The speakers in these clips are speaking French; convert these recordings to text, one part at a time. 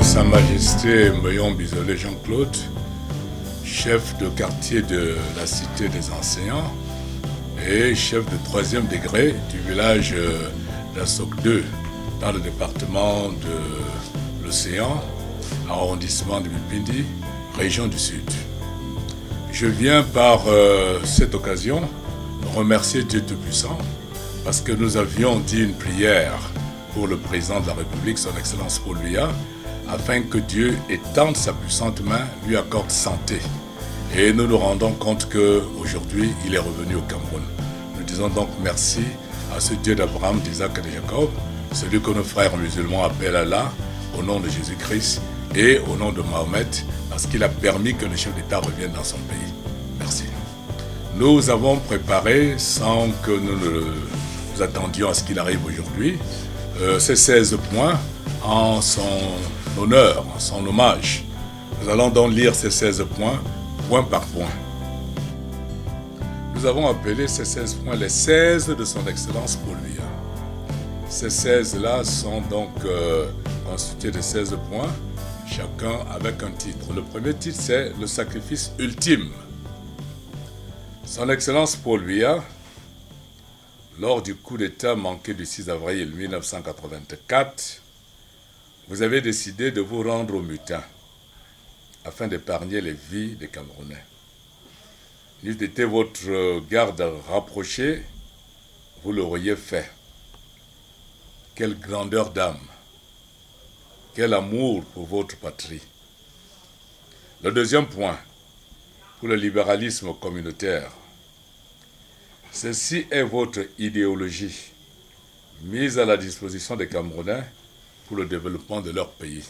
Sa Majesté Meillon Bisolé Jean-Claude, chef de quartier de la Cité des Enseignants et chef de 3e degré du village d'Assoc 2 dans le département de l'Océan, arrondissement de Bipindi, région du Sud. Je viens par cette occasion remercier Dieu Tout-Puissant parce que nous avions dit une prière pour le président de la République, son Excellence Paul Biya, afin que Dieu étende sa puissante main, lui accorde santé. Et nous nous rendons compte qu'aujourd'hui, il est revenu au Cameroun. Nous disons donc merci à ce Dieu d'Abraham, d'Isaac et de Jacob, celui que nos frères musulmans appellent Allah, au nom de Jésus-Christ et au nom de Mahomet, parce qu'il a permis que le chef d'État revienne dans son pays. Merci. Nous avons préparé, sans que nous attendions à ce qu'il arrive aujourd'hui, ces 16 points en son honneur, en son hommage. Nous allons donc lire ces 16 points, point par point. Nous avons appelé ces 16 points les 16 de son Excellence Paul Biya. Ces 16-là sont donc constitués de 16 points, chacun avec un titre. Le premier titre, c'est le sacrifice ultime. Son Excellence Paul Biya, lors du coup d'État manqué du 6 avril 1984, vous avez décidé de vous rendre au mutin afin d'épargner les vies des Camerounais. N'eût été votre garde rapprochée, vous l'auriez fait. Quelle grandeur d'âme, quel amour pour votre patrie. Le deuxième point, pour le libéralisme communautaire. Ceci est votre idéologie, mise à la disposition des Camerounais pour le développement de leur pays.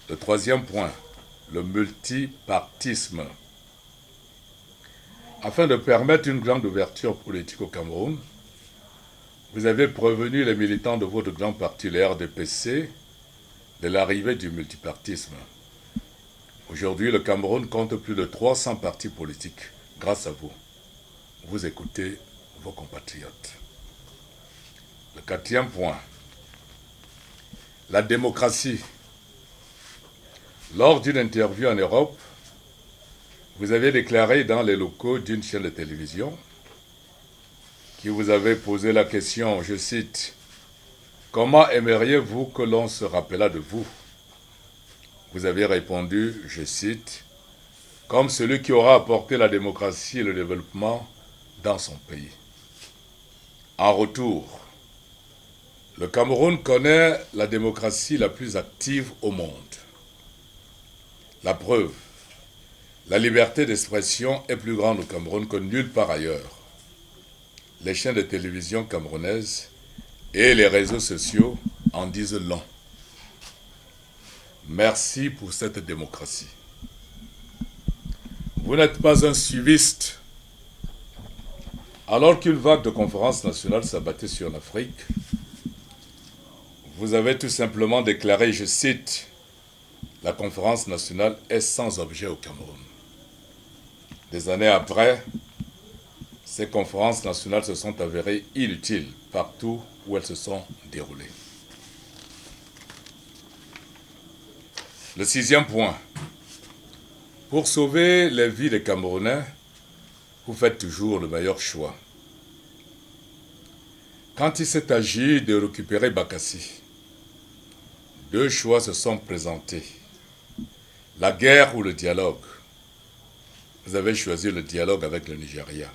Le troisième point, le multipartisme. Afin de permettre une grande ouverture politique au Cameroun, vous avez prévenu les militants de votre grand parti, le RDPC, de l'arrivée du multipartisme. Aujourd'hui, le Cameroun compte plus de 300 partis politiques, grâce à vous. Vous écoutez vos compatriotes. Le quatrième point, la démocratie. Lors d'une interview en Europe, vous avez déclaré dans les locaux d'une chaîne de télévision qui vous avait posé la question, je cite, « Comment aimeriez-vous que l'on se rappelât de vous ?» Vous avez répondu, je cite, « Comme celui qui aura apporté la démocratie et le développement dans son pays. » En retour, le Cameroun connaît la démocratie la plus active au monde. La preuve, la liberté d'expression est plus grande au Cameroun que nulle part ailleurs. Les chaînes de télévision camerounaises et les réseaux sociaux en disent long. Merci pour cette démocratie. Vous n'êtes pas un suiviste. Alors qu'une vague de conférences nationales s'abattait sur l'Afrique, vous avez tout simplement déclaré, je cite, « La conférence nationale est sans objet au Cameroun. » Des années après, ces conférences nationales se sont avérées inutiles partout où elles se sont déroulées. Le sixième point. Pour sauver les vies des Camerounais, vous faites toujours le meilleur choix. Quand il s'est agi de récupérer Bakassi, deux choix se sont présentés. La guerre ou le dialogue. Vous avez choisi le dialogue avec le Nigeria.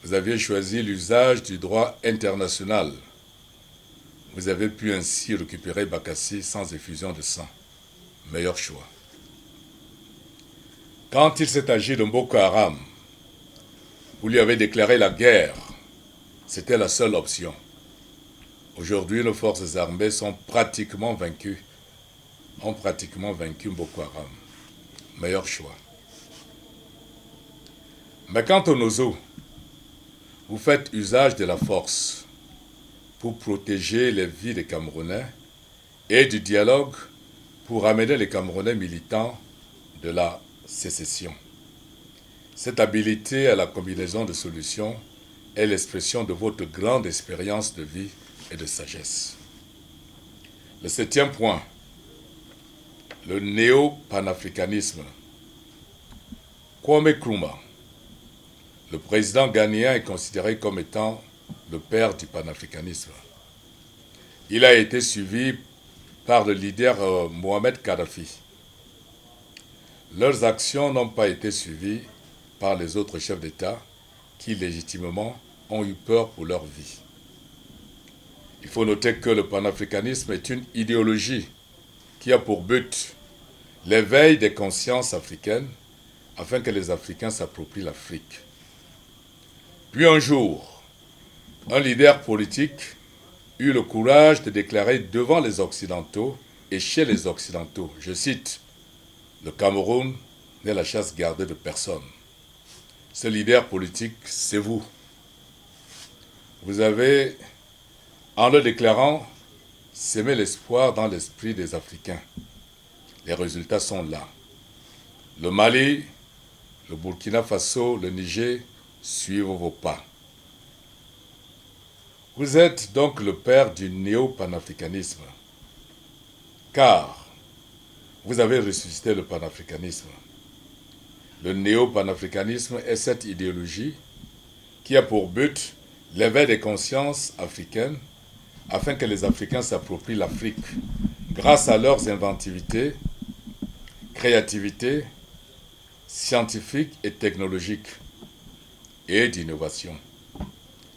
Vous aviez choisi l'usage du droit international. Vous avez pu ainsi récupérer Bakassi sans effusion de sang. Meilleur choix. Quand il s'est agi de Boko Haram, vous lui avez déclaré la guerre. C'était la seule option. Aujourd'hui, nos forces armées ont pratiquement vaincu Boko Haram. Meilleur choix. Mais quant aux Nozo, vous faites usage de la force pour protéger les vies des Camerounais et du dialogue pour amener les Camerounais militants de la sécession. Cette habilité à la combinaison de solutions est l'expression de votre grande expérience de vie et de sagesse. Le septième point, le néo-panafricanisme. Kwame Nkrumah, le président ghanéen, est considéré comme étant le père du panafricanisme. Il a été suivi par le leader Mohamed Kadhafi. Leurs actions n'ont pas été suivies par les autres chefs d'État qui, légitimement, ont eu peur pour leur vie. Il faut noter que le panafricanisme est une idéologie qui a pour but l'éveil des consciences africaines afin que les Africains s'approprient l'Afrique. Puis un jour, un leader politique eut le courage de déclarer devant les Occidentaux et chez les Occidentaux, je cite, « Le Cameroun n'est la chasse gardée de personne. » Ce leader politique, c'est vous. Vous avez, en le déclarant, sémé l'espoir dans l'esprit des Africains. Les résultats sont là. Le Mali, le Burkina Faso, le Niger suivent vos pas. Vous êtes donc le père du néo-panafricanisme, car vous avez ressuscité le panafricanisme. Le néo-panafricanisme est cette idéologie qui a pour but l'éveil des consciences africaines afin que les Africains s'approprient l'Afrique grâce à leurs inventivités, créativité, scientifique et technologique et d'innovation.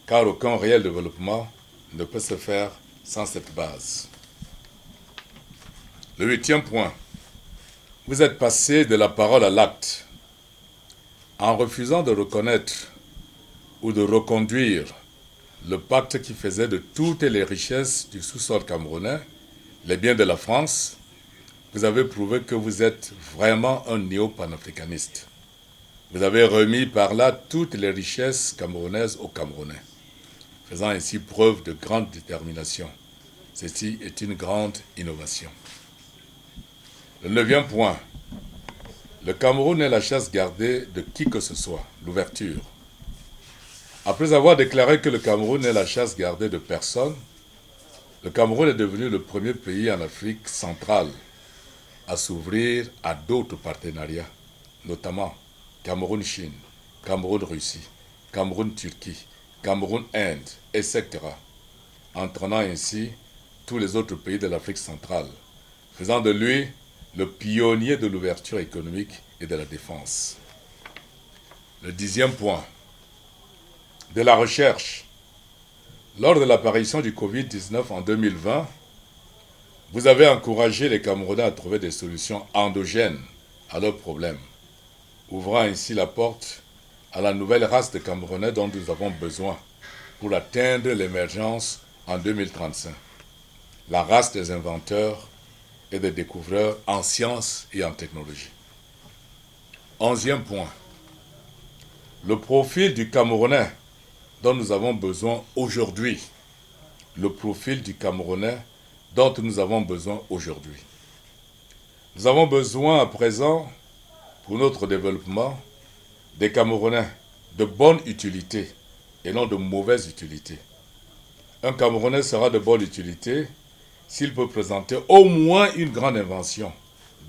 Car aucun réel développement ne peut se faire sans cette base. Le 8e point. Vous êtes passé de la parole à l'acte. En refusant de reconnaître ou de reconduire le pacte qui faisait de toutes les richesses du sous-sol camerounais les biens de la France, vous avez prouvé que vous êtes vraiment un néo-panafricaniste. Vous avez remis par là toutes les richesses camerounaises aux Camerounais, faisant ainsi preuve de grande détermination. Ceci est une grande innovation. Le 9e point. Le Cameroun est la chasse gardée de qui que ce soit, l'ouverture. Après avoir déclaré que le Cameroun est la chasse gardée de personne, le Cameroun est devenu le premier pays en Afrique centrale à s'ouvrir à d'autres partenariats, notamment Cameroun-Chine, Cameroun-Russie, Cameroun-Turquie, Cameroun-Inde, etc., entraînant ainsi tous les autres pays de l'Afrique centrale, faisant de lui le pionnier de l'ouverture économique et de la défense. Le 10e point. De la recherche. Lors de l'apparition du Covid-19 en 2020, vous avez encouragé les Camerounais à trouver des solutions endogènes à leurs problèmes, ouvrant ainsi la porte à la nouvelle race de Camerounais dont nous avons besoin pour atteindre l'émergence en 2035. La race des inventeurs et des découvreurs en sciences et en technologie. 11e point. Le profil du Camerounais dont nous avons besoin aujourd'hui. Le profil du Camerounais dont nous avons besoin aujourd'hui. Nous avons besoin à présent, pour notre développement, des Camerounais de bonne utilité et non de mauvaise utilité. Un Camerounais sera de bonne utilité s'il peut présenter au moins une grande invention,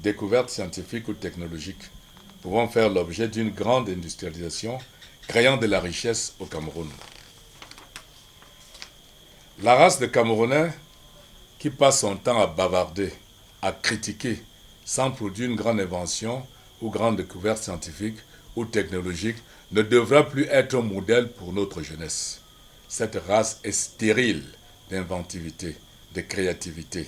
découverte scientifique ou technologique, pouvant faire l'objet d'une grande industrialisation, créant de la richesse au Cameroun. La race de Camerounais qui passe son temps à bavarder, à critiquer, sans produire une grande invention ou grande découverte scientifique ou technologique, ne devra plus être un modèle pour notre jeunesse. Cette race est stérile d'inventivité, de créativité,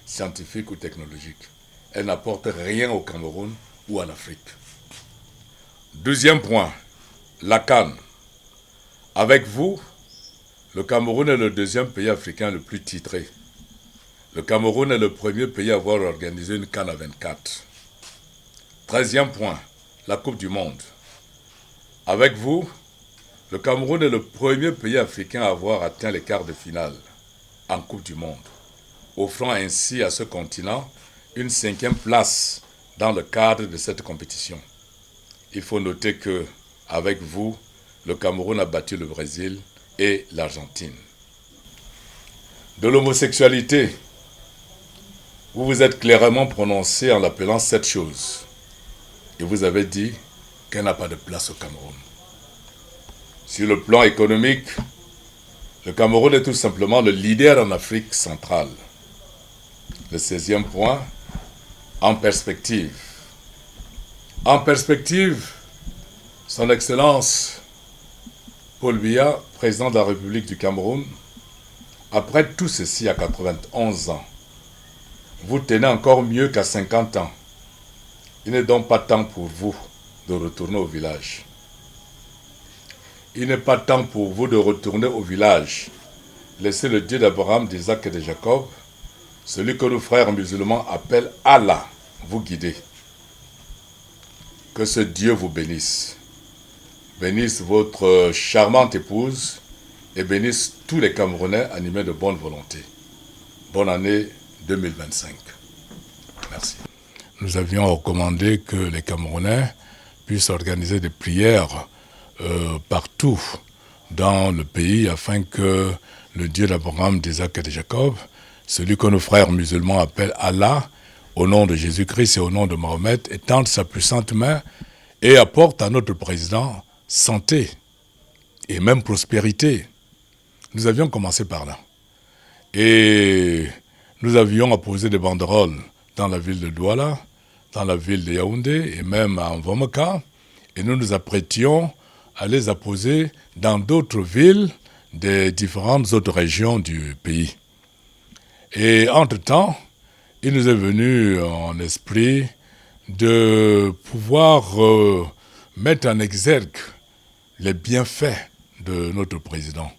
scientifique ou technologique. Elle n'apporte rien au Cameroun ou à l'Afrique. 12e point, la CAN. Avec vous, le Cameroun est le 2e pays africain le plus titré. Le Cameroun est le premier pays à avoir organisé une CAN à 24. 13e point, la Coupe du Monde. Avec vous, le Cameroun est le premier pays africain à avoir atteint les quarts de finale en Coupe du Monde, offrant ainsi à ce continent une 5e place dans le cadre de cette compétition. Il faut noter que, avec vous, le Cameroun a battu le Brésil et l'Argentine. De l'homosexualité. vous vous êtes clairement prononcé en l'appelant cette chose. Et vous avez dit qu'elle n'a pas de place au Cameroun. Sur le plan économique, le Cameroun est tout simplement le leader en Afrique centrale. Le 16e point, en perspective. En perspective, Son Excellence Paul Biya, président de la République du Cameroun, après tout ceci à 91 ans, vous tenez encore mieux qu'à 50 ans. Il n'est donc pas temps pour vous de retourner au village. Il n'est pas temps pour vous de retourner au village. Laissez le Dieu d'Abraham, d'Isaac et de Jacob, celui que nos frères musulmans appellent Allah, vous guider. Que ce Dieu vous bénisse. Bénisse votre charmante épouse et bénisse tous les Camerounais animés de bonne volonté. Bonne année 2025. Merci. Nous avions recommandé que les Camerounais puissent organiser des prières partout dans le pays afin que le Dieu d'Abraham, d'Isaac et de Jacob, celui que nos frères musulmans appellent Allah, au nom de Jésus-Christ et au nom de Mahomet, étende sa puissante main et apporte à notre président santé et même prospérité. Nous avions commencé par là. Et nous avions apposé des banderoles dans la ville de Douala, dans la ville de Yaoundé et même à Mvomaka. Et nous nous apprêtions à les apposer dans d'autres villes des différentes autres régions du pays. Et entre-temps, il nous est venu en esprit de pouvoir mettre en exergue les bienfaits de notre président.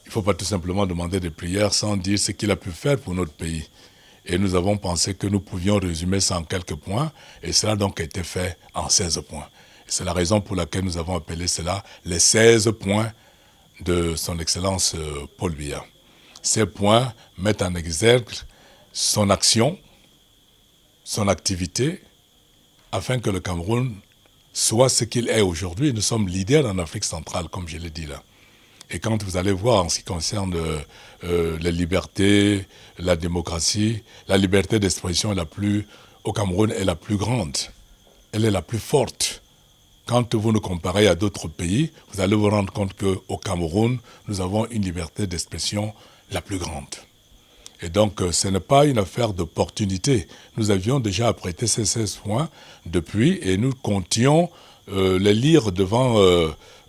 Il ne faut pas tout simplement demander des prières sans dire ce qu'il a pu faire pour notre pays. Et nous avons pensé que nous pouvions résumer ça en quelques points, et cela a donc été fait en 16 points. C'est la raison pour laquelle nous avons appelé cela les 16 points de son Excellence Paul Biya. Ces points mettent en exergue son action, son activité, afin que le Cameroun soit ce qu'il est aujourd'hui. Nous sommes leaders en Afrique centrale, comme je l'ai dit là. Et quand vous allez voir en ce qui concerne les libertés, la démocratie, la liberté d'expression au Cameroun est la plus grande. Elle est la plus forte. Quand vous nous comparez à d'autres pays, vous allez vous rendre compte qu'au Cameroun, nous avons une liberté d'expression la plus grande. Et donc, ce n'est pas une affaire d'opportunité. Nous avions déjà apprêté ces 16 points depuis et nous comptions les lire devant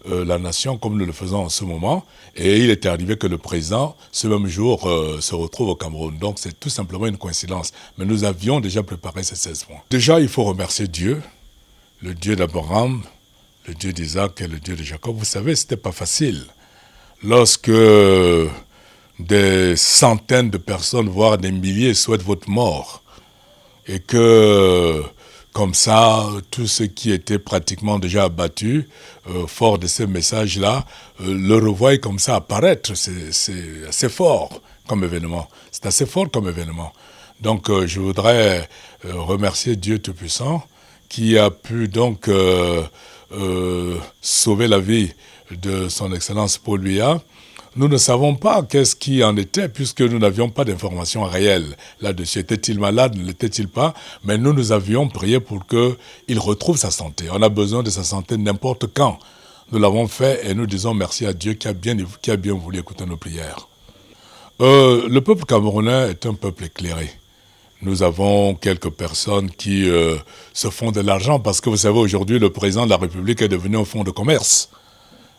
la nation comme nous le faisons en ce moment. Et il était arrivé que le président, ce même jour, se retrouve au Cameroun. Donc, c'est tout simplement une coïncidence. Mais nous avions déjà préparé ces 16 points. Déjà, il faut remercier Dieu, le Dieu d'Abraham, le Dieu d'Isaac et le Dieu de Jacob. Vous savez, ce n'était pas facile. Lorsque des centaines de personnes, voire des milliers, souhaitent votre mort, et que, comme ça, tout ce qui était pratiquement déjà abattu, fort de ces messages-là, le revoient comme ça apparaître. C'est assez fort comme événement. C'est assez fort comme événement. Donc, je voudrais remercier Dieu Tout-Puissant, qui a pu donc sauver la vie de son Excellence Paul Biya. Nous ne savons pas qu'est-ce qui en était, puisque nous n'avions pas d'informations réelles là-dessus. Était-il malade, ne l'était-il pas? Mais nous avions prié pour qu'il retrouve sa santé. On a besoin de sa santé n'importe quand. Nous l'avons fait et nous disons merci à Dieu qui a bien voulu écouter nos prières. Le peuple camerounais est un peuple éclairé. Nous avons quelques personnes qui se font de l'argent parce que vous savez, aujourd'hui, le président de la République est devenu un fonds de commerce.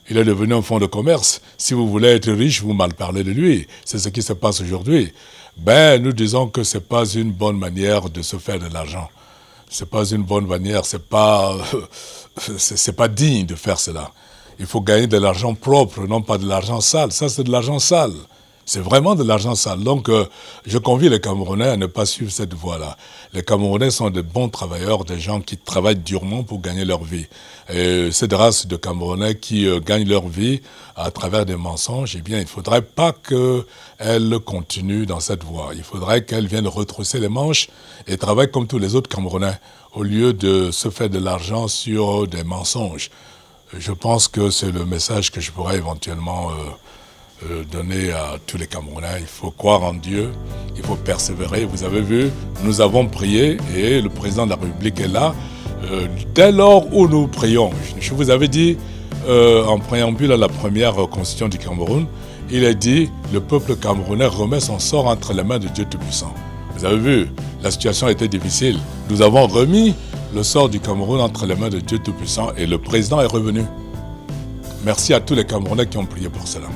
Il est devenu un fonds de commerce. Si vous voulez être riche, vous mal parlez de lui. C'est ce qui se passe aujourd'hui. Nous disons que ce n'est pas une bonne manière de se faire de l'argent. Ce n'est pas une bonne manière, c'est pas digne de faire cela. Il faut gagner de l'argent propre, non pas de l'argent sale. Ça, c'est de l'argent sale. C'est vraiment de l'argent sale. Donc, je convie les Camerounais à ne pas suivre cette voie-là. Les Camerounais sont de bons travailleurs, des gens qui travaillent durement pour gagner leur vie. Et cette race de Camerounais qui gagnent leur vie à travers des mensonges, eh bien, il ne faudrait pas qu'elles continuent dans cette voie. Il faudrait qu'elles viennent retrousser les manches et travaillent comme tous les autres Camerounais, au lieu de se faire de l'argent sur des mensonges. Je pense que c'est le message que je pourrais éventuellement donné à tous les Camerounais. Il faut croire en Dieu, il faut persévérer. Vous avez vu, nous avons prié et le président de la République est là. Dès lors où nous prions, je vous avais dit en préambule à la première constitution du Cameroun, il est dit le peuple camerounais remet son sort entre les mains de Dieu Tout-Puissant. Vous avez vu, la situation était difficile. Nous avons remis le sort du Cameroun entre les mains de Dieu Tout-Puissant et le président est revenu. Merci à tous les Camerounais qui ont prié pour cela.